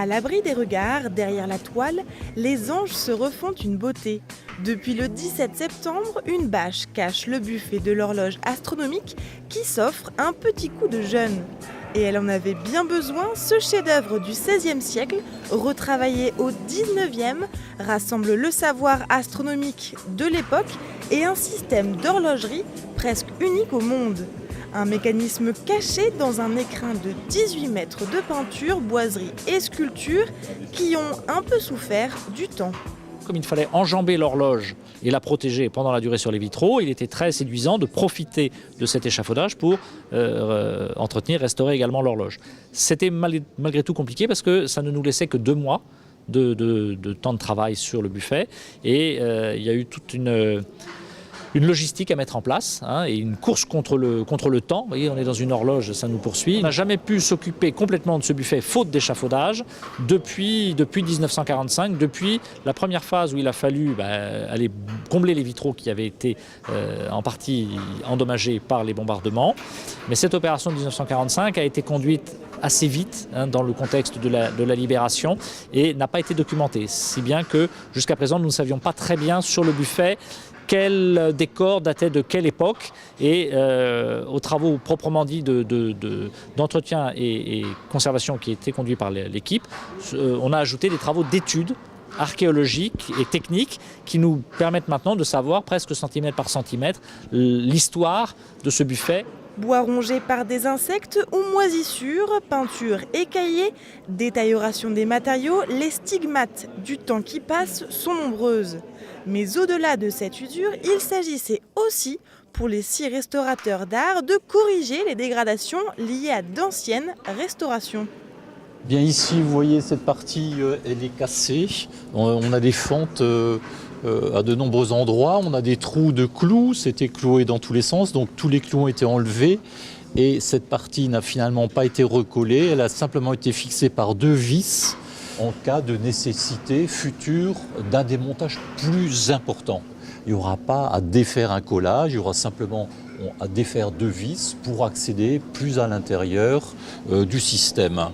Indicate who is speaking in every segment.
Speaker 1: l'abri des regards, derrière la toile, les anges se refont une beauté. Depuis le 17 septembre, une bâche cache le buffet de l'horloge astronomique qui s'offre un petit coup de jeûne. Et elle en avait bien besoin, ce chef-d'œuvre du XVIe siècle, retravaillé au XIXe, rassemble le savoir astronomique de l'époque et un système d'horlogerie presque unique au monde. Un mécanisme caché dans un écrin de 18 mètres de peinture, boiserie et sculpture qui ont un peu souffert du temps.
Speaker 2: Comme il fallait enjamber l'horloge et la protéger pendant la durée sur les vitraux, il était très séduisant de profiter de cet échafaudage pour entretenir, restaurer également l'horloge. C'était malgré tout compliqué parce que ça ne nous laissait que 2 mois de temps de travail sur le buffet et il y a eu toute une logistique à mettre en place et une course contre le temps. Vous voyez, on est dans une horloge, ça nous poursuit. On n'a jamais pu s'occuper complètement de ce buffet faute d'échafaudage depuis 1945, depuis la première phase où il a fallu aller combler les vitraux qui avaient été en partie endommagés par les bombardements. Mais cette opération de 1945 a été conduite assez vite dans le contexte de la libération et n'a pas été documentée. Si bien que jusqu'à présent, nous ne savions pas très bien sur le buffet quel décor datait de quelle époque et aux travaux proprement dit d'entretien et conservation qui étaient conduits par l'équipe, on a ajouté des travaux d'études archéologiques et techniques qui nous permettent maintenant de savoir presque centimètre par centimètre l'histoire de ce buffet.
Speaker 1: Bois rongé par des insectes ou moisissures, peinture écaillée, détérioration des matériaux, les stigmates du temps qui passe sont nombreuses. Mais au-delà de cette usure, il s'agissait aussi, pour les 6 restaurateurs d'art, de corriger les dégradations liées à d'anciennes restaurations.
Speaker 3: Bien ici, vous voyez, cette partie, elle est cassée. On a des fentes à de nombreux endroits. On a des trous de clous. C'était cloué dans tous les sens. Donc tous les clous ont été enlevés. Et cette partie n'a finalement pas été recollée. Elle a simplement été fixée par 2 vis en cas de nécessité future d'un démontage plus important. Il n'y aura pas à défaire un collage. Il y aura simplement à défaire 2 vis pour accéder plus à l'intérieur du système.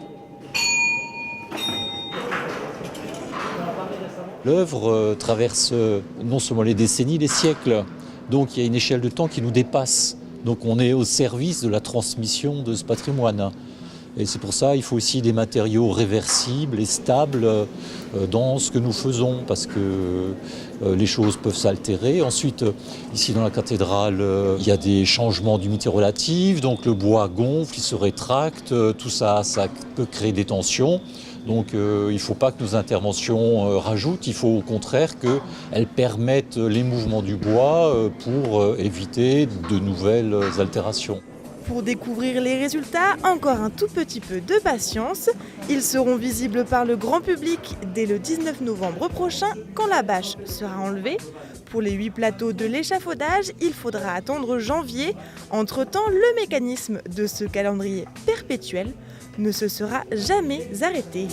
Speaker 3: L'œuvre traverse non seulement les décennies, les siècles. Donc il y a une échelle de temps qui nous dépasse. Donc on est au service de la transmission de ce patrimoine. Et c'est pour ça qu'il faut aussi des matériaux réversibles et stables dans ce que nous faisons, parce que les choses peuvent s'altérer. Ensuite, ici dans la cathédrale, il y a des changements d'humidité relative, donc le bois gonfle, il se rétracte, tout ça, ça peut créer des tensions. Donc il ne faut pas que nos interventions rajoutent, il faut au contraire qu'elles permettent les mouvements du bois pour éviter de nouvelles altérations.
Speaker 1: Pour découvrir les résultats, encore un tout petit peu de patience. Ils seront visibles par le grand public dès le 19 novembre prochain, quand la bâche sera enlevée. Pour les 8 plateaux de l'échafaudage, il faudra attendre janvier. Entre-temps, le mécanisme de ce calendrier perpétuel ne se sera jamais arrêté.